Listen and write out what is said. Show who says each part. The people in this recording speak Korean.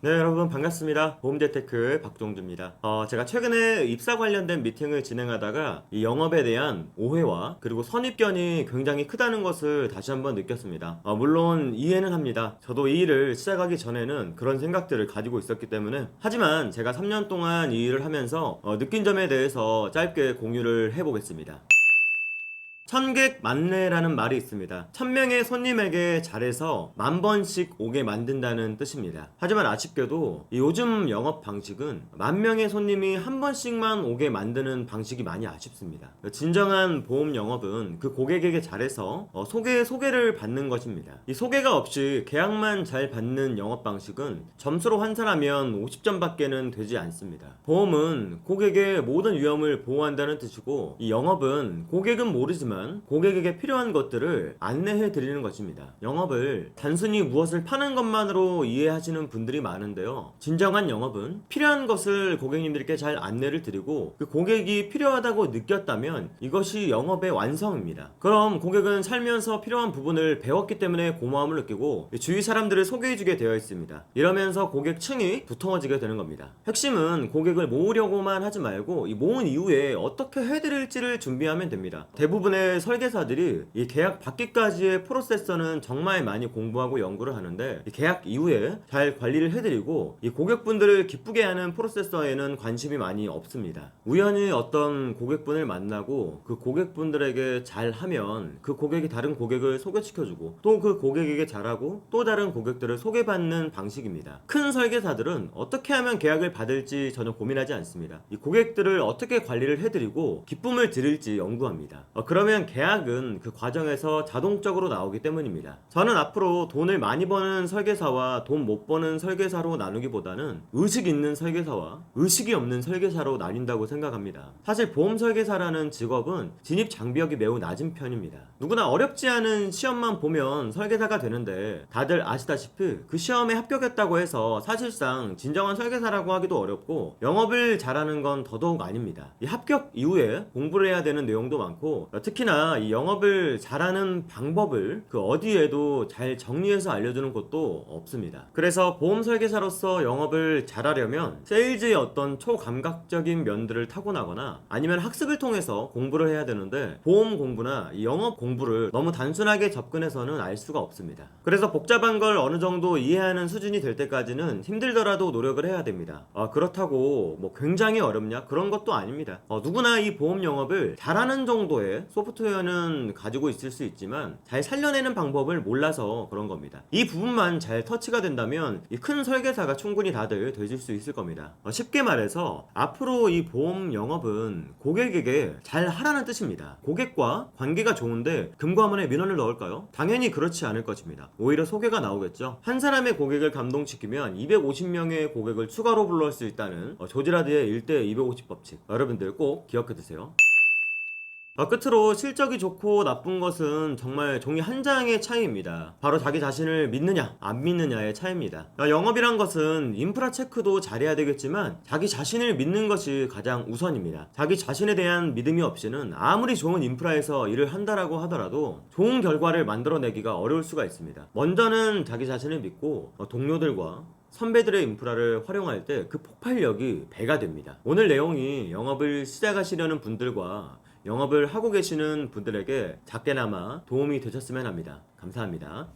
Speaker 1: 네, 여러분 반갑습니다. 보험재테크 박종주입니다. 제가 최근에 입사 관련된 미팅을 진행하다가 이 영업에 대한 오해와 그리고 선입견이 굉장히 크다는 것을 다시 한번 느꼈습니다. 물론 이해는 합니다. 저도 이 일을 시작하기 전에는 그런 생각들을 가지고 있었기 때문에, 하지만 제가 3년 동안 이 일을 하면서 느낀 점에 대해서 짧게 공유를 해보겠습니다. 천객 만례라는 말이 있습니다. 1000명의 손님에게 잘해서 10,000번씩 오게 만든다는 뜻입니다. 하지만 아쉽게도 요즘 영업 방식은 10,000명의 손님이 한 번씩만 오게 만드는 방식이 많이 아쉽습니다. 진정한 보험 영업은 그 고객에게 잘해서 소개를 받는 것입니다. 이 소개가 없이 계약만 잘 받는 영업 방식은 점수로 환산하면 50점밖에는 되지 않습니다. 보험은 고객의 모든 위험을 보호한다는 뜻이고, 이 영업은 고객은 모르지만 고객에게 필요한 것들을 안내해 드리는 것입니다. 영업을 단순히 무엇을 파는 것만으로 이해하시는 분들이 많은데요, 진정한 영업은 필요한 것을 고객님들께 잘 안내를 드리고, 그 고객이 필요하다고 느꼈다면 이것이 영업의 완성입니다. 그럼 고객은 살면서 필요한 부분을 배웠기 때문에 고마움을 느끼고 주위 사람들을 소개해 주게 되어 있습니다. 이러면서 고객층이 두터워지게 되는 겁니다. 핵심은 고객을 모으려고만 하지 말고 이 모은 이후에 어떻게 해드릴지를 준비하면 됩니다. 대부분의 설계사들이 이 계약 받기까지의 프로세서는 정말 많이 공부하고 연구를 하는데, 이 계약 이후에 잘 관리를 해드리고 이 고객분들을 기쁘게 하는 프로세서에는 관심이 많이 없습니다. 우연히 어떤 고객분을 만나고 그 고객분들에게 잘하면 그 고객이 다른 고객을 소개시켜주고, 또 그 고객에게 잘하고 또 다른 고객들을 소개받는 방식입니다. 큰 설계사들은 어떻게 하면 계약을 받을지 전혀 고민하지 않습니다. 이 고객들을 어떻게 관리를 해드리고 기쁨을 드릴지 연구합니다. 그러면 계약은 그 과정에서 자동적으로 나오기 때문입니다. 저는 앞으로 돈을 많이 버는 설계사와 돈 못 버는 설계사로 나누기보다는 의식 있는 설계사와 의식이 없는 설계사로 나뉜다고 생각합니다. 사실 보험 설계사라는 직업은 진입 장벽이 매우 낮은 편입니다. 누구나 어렵지 않은 시험만 보면 설계사가 되는데, 다들 아시다시피 그 시험에 합격했다고 해서 사실상 진정한 설계사라고 하기도 어렵고 영업을 잘하는 건 더더욱 아닙니다. 이 합격 이후에 공부를 해야 되는 내용도 많고, 특히나 이 영업을 잘하는 방법을 그 어디에도 잘 정리해서 알려주는 곳도 없습니다. 그래서 보험 설계사로서 영업을 잘하려면 세일즈의 어떤 초감각적인 면들을 타고나거나 아니면 학습을 통해서 공부를 해야 되는데, 보험 공부나 이 영업 공부를 너무 단순하게 접근해서는 알 수가 없습니다. 그래서 복잡한 걸 어느 정도 이해하는 수준이 될 때까지는 힘들더라도 노력을 해야 됩니다. 그렇다고 뭐 굉장히 어렵냐? 그런 것도 아닙니다. 누구나 이 보험 영업을 잘하는 정도의 소프트웨어는 가지고 있을 수 있지만 잘 살려내는 방법을 몰라서 그런 겁니다. 이 부분만 잘 터치가 된다면 이 큰 설계사가 충분히 다들 되실 수 있을 겁니다. 쉽게 말해서 앞으로 이 보험 영업은 고객에게 잘 하라는 뜻입니다. 고객과 관계가 좋은데 금과문에 민원을 넣을까요? 당연히 그렇지 않을 것입니다. 오히려 소개가 나오겠죠. 한 사람의 고객을 감동시키면 250명의 고객을 추가로 불러올 수 있다는 조지라드의 1대 250 법칙, 여러분들 꼭 기억해 두세요. 끝으로 실적이 좋고 나쁜 것은 정말 종이 한 장의 차이입니다. 바로 자기 자신을 믿느냐 안 믿느냐의 차이입니다. 영업이란 것은 인프라 체크도 잘해야 되겠지만 자기 자신을 믿는 것이 가장 우선입니다. 자기 자신에 대한 믿음이 없이는 아무리 좋은 인프라에서 일을 한다라고 하더라도 좋은 결과를 만들어내기가 어려울 수가 있습니다. 먼저는 자기 자신을 믿고 동료들과 선배들의 인프라를 활용할 때 그 폭발력이 배가 됩니다. 오늘 내용이 영업을 시작하시려는 분들과 영업을 하고 계시는 분들에게 작게나마 도움이 되셨으면 합니다. 감사합니다.